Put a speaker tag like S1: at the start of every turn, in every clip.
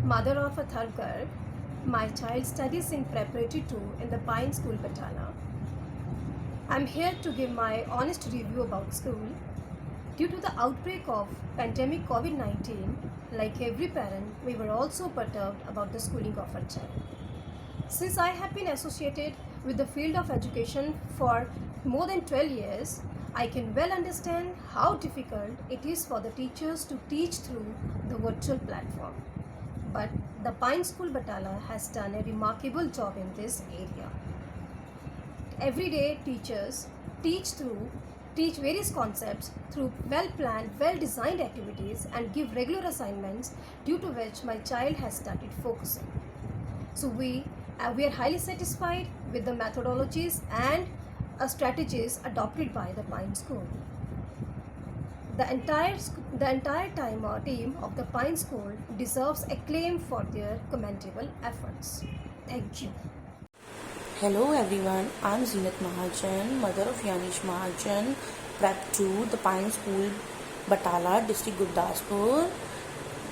S1: mother of a third girl. My child studies in preparatory 2 in the Pine School, Batala. I'm here to give my honest review about school. Due to the outbreak of pandemic COVID-19, like every parent, we were also perturbed about the schooling of our child. Since I have been associated with the field of education for more than 12 years, I can well understand how difficult it is for the teachers to teach through the virtual platform. But the Pine School Batala has done a remarkable job in this area. Everyday teachers teach various concepts through well-planned, well-designed activities and give regular assignments, due to which my child has started focusing. So we are highly satisfied with the methodologies and strategies adopted by the Pine School. The entire team of the Pine School deserves acclaim for their commendable efforts. Thank you.
S2: Hello everyone, I'm Zinat Mahajan, mother of Yanish Mahajan, Prep 2, the Pine School, Batala, District Gurdaspur,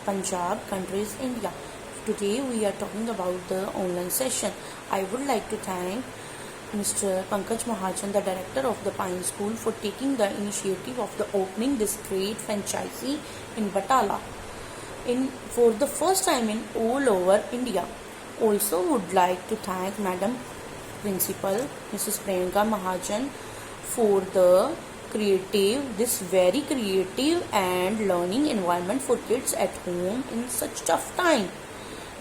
S2: Punjab, countries, India. Today we are talking about the online session. I would like to thank Mr. Pankaj Mahajan, the director of the Pine School, for taking the initiative of the opening this great franchisee in Batala for the first time in all over India. Also would like to thank Madam Principal Mrs. Priyanka Mahajan for this very creative and learning environment for kids at home in such tough time.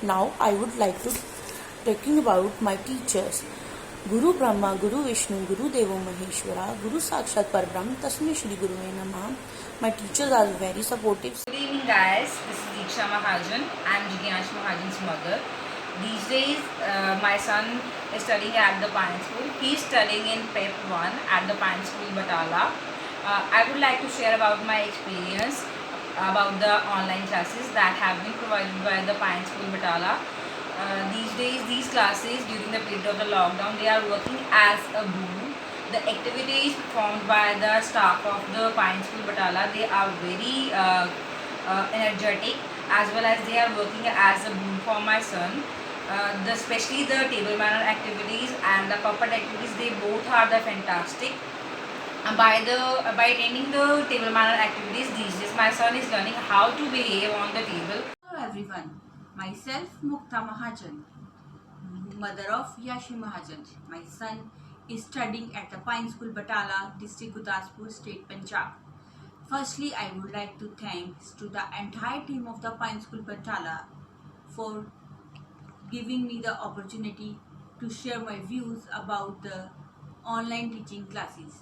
S2: Now I would like to talking about my teachers. Guru Brahma, Guru Vishnu, Guru Devo Maheshwara, Guru Sakshat Parbrahm, Tasmai Shri Guruve Namah. My teachers are very supportive.
S3: Good evening guys, this is Diksha Mahajan. I am Jigyansh Mahajan's mother. These days my son is studying at the Pine School. He is studying in Prep 1 at the Pine School Batala. I would like to share about my experience about the online classes that have been provided by the Pine School Batala. These days these classes during the period of the lockdown, they are working as a boom. The activities performed by the staff of the Pine School Batala, they are very energetic, as well as they are working as a boom for my son. Especially the table manner activities and the puppet activities, they both are the fantastic. By attending the table manner activities, these days my son is learning how to behave on the table.
S4: Hello everyone, myself Mukta Mahajan, mother of Yashi Mahajan. My son is studying at the Pine School Batala, District Gurdaspur, State Punjab. Firstly, I would like to thanks to the entire team of the Pine School Batala for giving me the opportunity to share my views about the online teaching classes.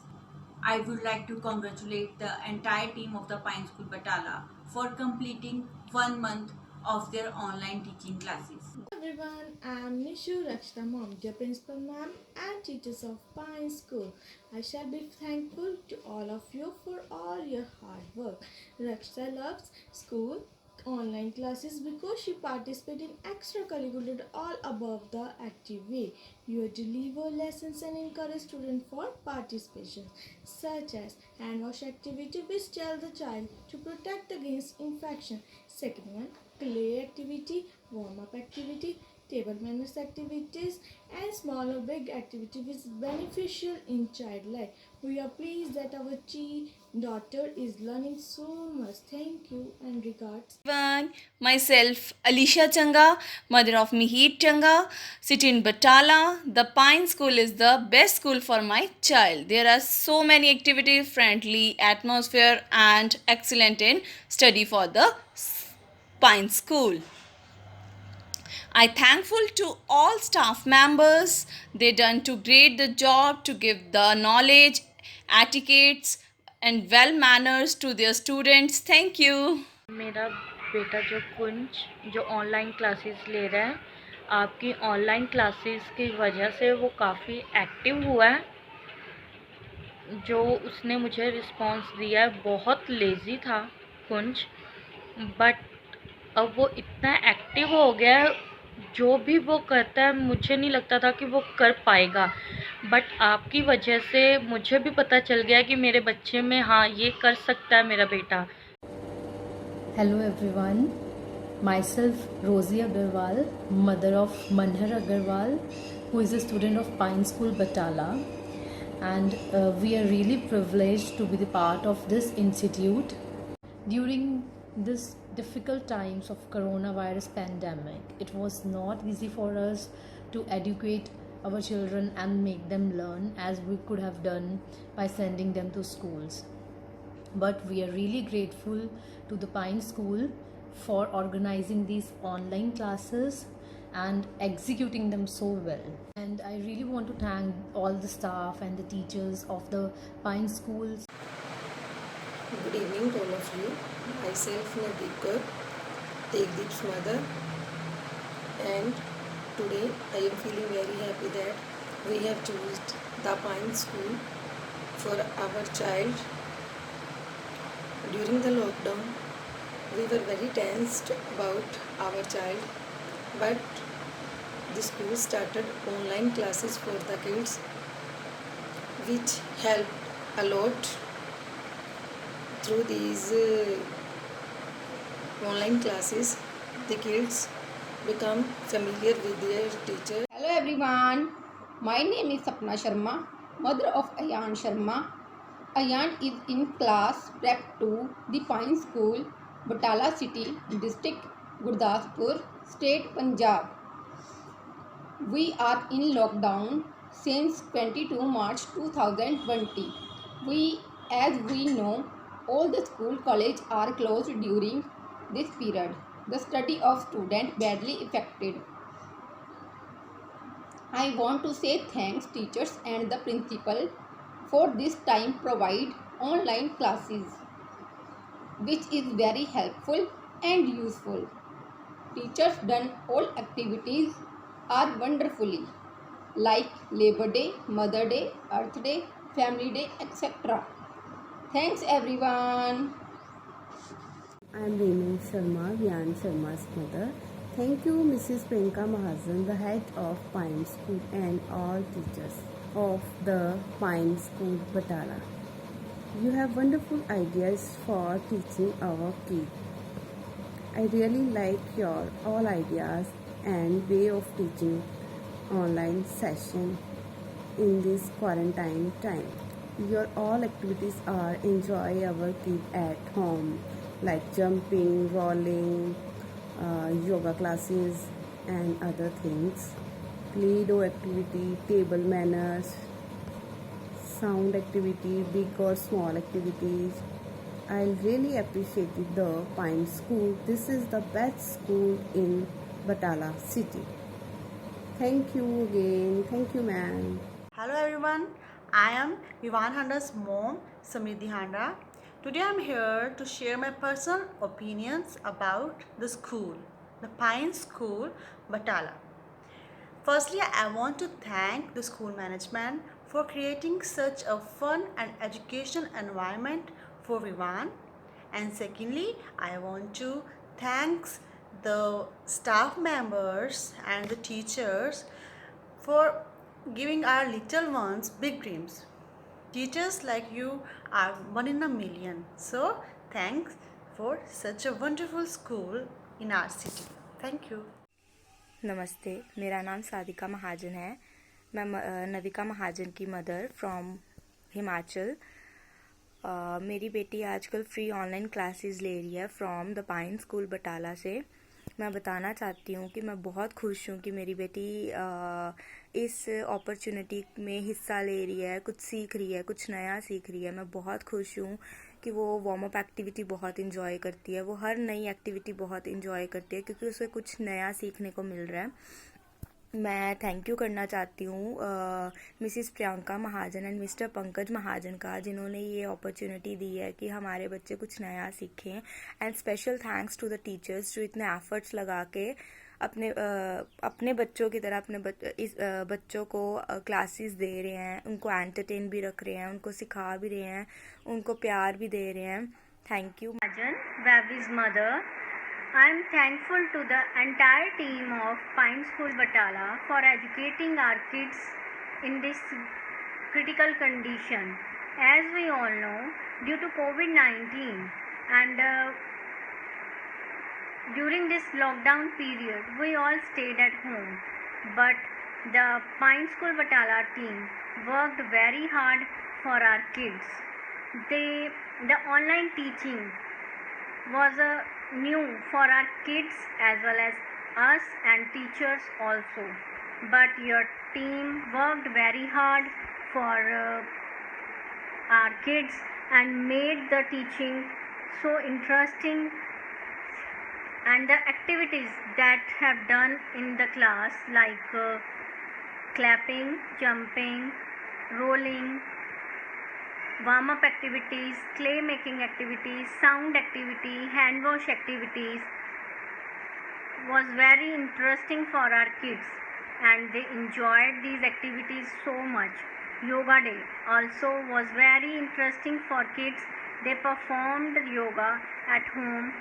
S4: I would like to congratulate the entire team of the Pine School Batala for completing 1 month of their online teaching classes.
S5: Hello everyone, I am Nishu Rakshita Mom, dear Principal Ma'am and teachers of Pine School. I shall be thankful to all of you for all your hard work. Rakshita loves school online classes because she participates in extracurricular all above the active way. You deliver lessons and encourage students for participation, such as hand wash activity which tell the child to protect against infection. Second one, play activity, warm up activity, table manners activities, and small or big activity which is beneficial in child life. We are pleased that our daughter is learning so much. Thank you and regards.
S6: Myself Alicia Changa, mother of Mihir Changa, sit in Batala. The Pine School is the best school for my child. There are so many activities, friendly atmosphere and excellent in study for the Pine School. I thankful to all staff members. They done to great the job to give the knowledge, etiquettes and well manners to their students. Thank you.
S7: मेरा बेटा जो कुंज जो online classes ले रहा है, आपकी online classes की वजह से वो काफ़ी एक्टिव हुआ है. जो उसने मुझे रिस्पांस दिया है, बहुत लेज़ी था कुंज, बट अब वो इतना एक्टिव हो गया है. जो भी वो करता है, मुझे नहीं लगता था कि वो कर पाएगा, बट आपकी वजह से मुझे भी पता चल गया कि मेरे बच्चे में हाँ ये कर सकता है मेरा बेटा.
S8: Hello everyone, Myself, Rosie Agarwal, mother of Manhar Agarwal, who is a student of Pine School, Batala. And we are really privileged to be the part of this institute. During this difficult times of coronavirus pandemic, it was not easy for us to educate our children and make them learn as we could have done by sending them to schools. But we are really grateful to the Pine School for organizing these online classes and executing them so well. And I really want to thank all the staff and the teachers of the Pine Schools.
S9: Good evening to all of you. Myself Nadeep Kaur, Tekdeep's mother, and today I am feeling very happy that we have chosen the Pine School for our child. During the lockdown, we were very tensed about our child, but the school started online classes for the kids, which helped a lot. Through these online classes, the kids become familiar with their teacher.
S10: Hello everyone, my name is Sapna Sharma, mother of Ayan Sharma. Ayan is in class Prep 2, the Pine School, Batala City, District Gurdaspur, State Punjab. We are in lockdown since 22 March 2020. As we know, all the school college are closed during this period. The study of students badly affected. I want to say thanks teachers and the principal for this time provide online classes, which is very helpful and useful. Teachers done all activities are wonderfully, like Labor Day, Mother Day, Earth Day, Family Day, etc. Thanks everyone.
S11: I am Renu Sharma, Vyan Sharma's mother. Thank you Mrs. Priyanka Mahajan, the head of Pine School, and all teachers of the Pine School Batala. You have wonderful ideas for teaching our kids. I really like your all ideas and way of teaching online session in this quarantine time. Your all activities are enjoy our kids at home, like jumping, rolling, yoga classes and other things, Play-Doh activity, table manners, sound activity, big or small activities. I really appreciated the Pine School. This is the best school in Batala city. Thank you again. Thank you, ma'am.
S12: Hello everyone. I am Vivan Handa's mom, Samriddhi Handa. Today I am here to share my personal opinions about the school, the Pine School, Batala. Firstly, I want to thank the school management for creating such a fun and educational environment for Vivan. And secondly, I want to thank the staff members and the teachers for giving our little ones big dreams. Teachers like you are one in a million. So thanks for such a wonderful school in our city. Thank you.
S13: नमस्ते, मेरा नाम सादिका महाजन है. मैं नविका महाजन की mother from Himachal. मेरी बेटी आजकल free online classes ले रही है from the pine school Batala से. मैं बताना चाहती हूँ कि मैं बहुत खुश हूँ कि मेरी बेटी इस अपॉर्चुनिटी में हिस्सा ले रही है, कुछ सीख रही है, कुछ नया सीख रही है. मैं बहुत खुश हूँ कि वो वार्म अप एक्टिविटी बहुत इंजॉय करती है. वो हर नई एक्टिविटी बहुत इंजॉय करती है क्योंकि उसे कुछ नया सीखने को मिल रहा है. मैं थैंक यू करना चाहती हूँ Mrs Priyanka Mahajan and Mr Pankaj Mahajan का, जिन्होंने ये अपॉर्चुनिटी दी है कि हमारे बच्चे कुछ नया सीखें. And special thanks to the teachers जो इतने एफर्ट्स लगा के अपने बच्चों की तरह इस बच्चों को क्लासेस दे रहे हैं, उनको एंटरटेन भी रख रहे हैं, उनको सिखा भी रहे हैं, उनको प्यार भी दे रहे हैं. Thank you.
S14: Baby's mother. I am thankful to the entire team of Pine School Batala for educating our kids in this critical condition. As we all know, due to COVID-19 and During this lockdown period, we all stayed at home, but the Pine School Batala team worked very hard for our kids. The online teaching was new for our kids as well as us and teachers also. But your team worked very hard for our kids and made the teaching so interesting, and the activities that have done in the class like clapping, jumping, rolling, warm up activities, clay making activities, sound activity, hand wash activities was very interesting for our kids, and they enjoyed these activities so much. Yoga day also was very interesting for kids. They performed yoga at home,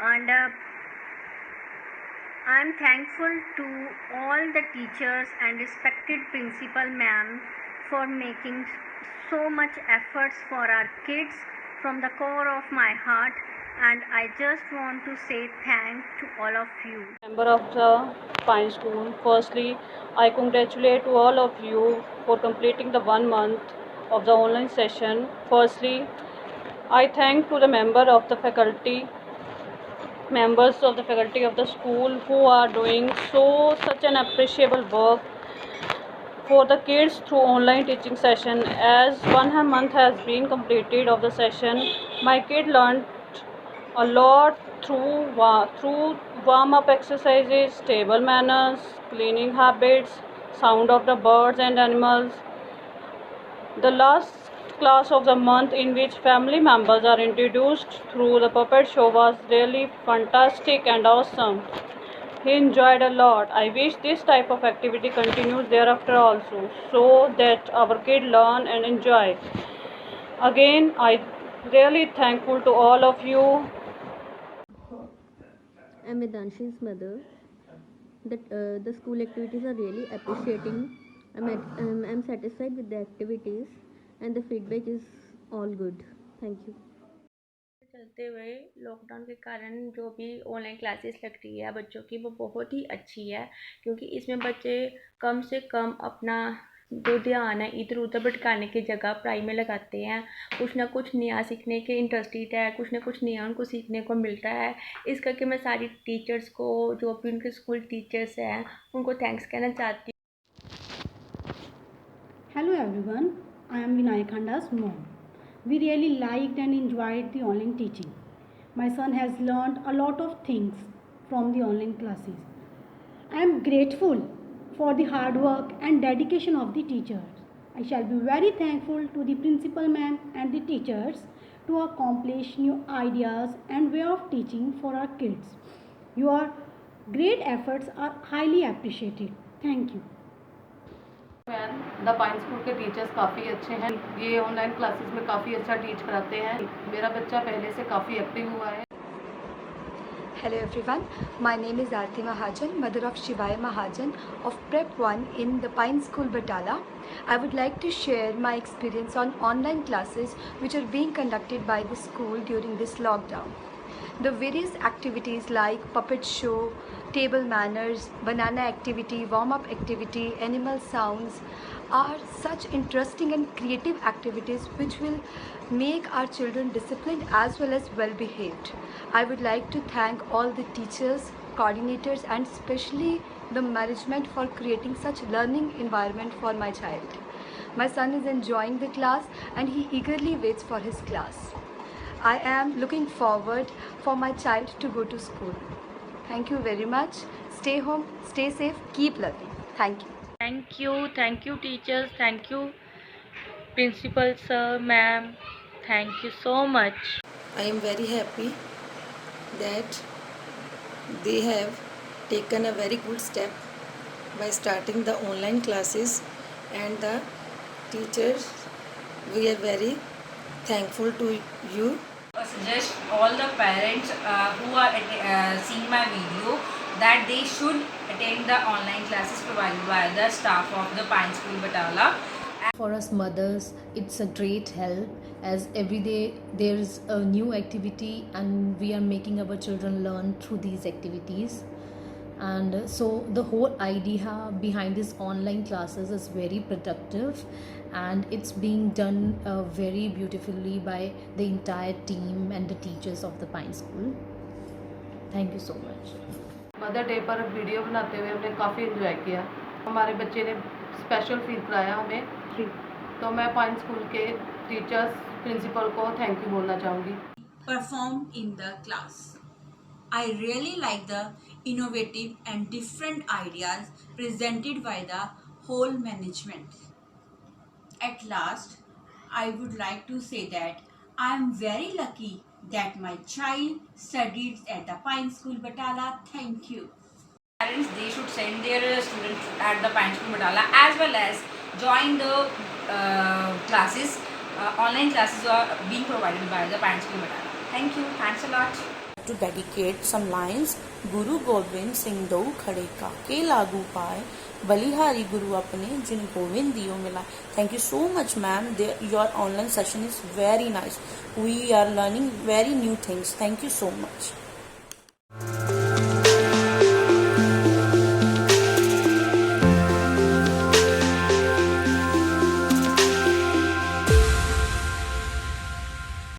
S14: and I am thankful to all the teachers and respected principal ma'am for making so much efforts for our kids from the core of my heart, and I just want to say thank to all of you.
S15: Member of the Pine School, firstly, I congratulate to all of you for completing the 1 month of the online session. Firstly, I thank to the members of the faculty of the school who are doing such an appreciable work for the kids through online teaching session. As 1 month has been completed of the session, my kid learned a lot through warm-up exercises, table manners, cleaning habits, sound of the birds and animals. The last class of the month, in which family members are introduced through the puppet show, was really fantastic and awesome. He enjoyed a lot. I wish this type of activity continues thereafter also, so that our kids learn and enjoy. Again, I really thankful to all of you.
S16: I'm Vedanshi's mother. The school activities are really appreciating. I'm satisfied with the activities, and the feedback is all good. Thank you.
S7: चलते हुए lockdown के कारण जो भी online classes लग रही है बच्चों की, वो बहुत ही अच्छी है, क्योंकि इसमें बच्चे कम से कम अपना जो ध्यान है इधर उधर भटकाने की जगह पढ़ाई में लगाते हैं। कुछ ना कुछ नया सीखने के इंटरेस्टेड है, कुछ ना कुछ नया उनको सीखने को मिलता है। इस करके मैं सारी टीचर्स को, जो भी उनके स्कूल टीचर्स हैं, उनको थैंक्स कहना चाहती हूँ।
S17: Hello everyone, I am Vinayak Khanda's mom. We really liked and enjoyed the online teaching. My son has learned a lot of things from the online classes. I am grateful for the hard work and dedication of the teachers. I shall be very thankful to the principal ma'am and the teachers to accomplish new ideas and way of teaching for our kids. Your great efforts are highly appreciated. Thank you.
S18: The pine school के teachers काफ़ी अच्छे हैं। ये online classes में काफ़ी अच्छा teach कराते हैं। मेरा बच्चा पहले से काफ़ी एक्टिव हुआ है।
S19: Hello everyone, my name is Aarti Mahajan, mother of Shivai Mahajan of Prep 1 in the Pine School Batala. I would like to share my experience on online classes which are being conducted by the school during this lockdown. The various activities like puppet show, table manners, banana activity, warm-up activity, animal sounds are such interesting and creative activities which will make our children disciplined as well as well behaved. I would like to thank all the teachers, coordinators and especially the management for creating such learning environment for my child. My son is enjoying the class and he eagerly waits for his class. I am looking forward for my child to go to school. Thank you very much. Stay home, stay safe, keep learning. Thank you.
S7: Thank you teachers, thank you principal sir, ma'am, thank you so much.
S9: I am very happy that they have taken a very good step by starting the online classes, and the teachers, we are very thankful to you.
S3: Suggest all the parents who are seeing my video that they should attend the online classes provided by the staff of the Pine School Batala,
S8: For us mothers, it's a great help as every day there is a new activity and we are making our children learn through these activities. And so the whole idea behind these online classes is very productive, and it's being done very beautifully by the entire team and the teachers of the Pine School. Thank you so much.
S18: Mother day पर video बनाते हुए हमने काफ़ी enjoy किया. हमारे बच्चे ने special feel कराया हमें, तो मैं पाइन स्कूल के टीचर्स प्रिंसिपल को थैंक यू बोलना चाहूँगी.
S4: Performed in the class. I really like the innovative and different ideas presented by the whole management. At last, I would like to say that I am very lucky that my child studies at the Pine School Batala. Thank you.
S3: Parents, they should send their students at the Pine School Batala as well as join the classes. Online classes are being provided by the Pine School Batala. Thank you. Thanks a lot.
S2: To dedicate some lines, Guru Gobind Singh दो खड़े काके लागू पाए, बलिहारी गुरु अपने जिन गोविंद दियो मिलाए. Thank you so much, ma'am. Your online session is very nice. We are learning very new things. Thank you so much.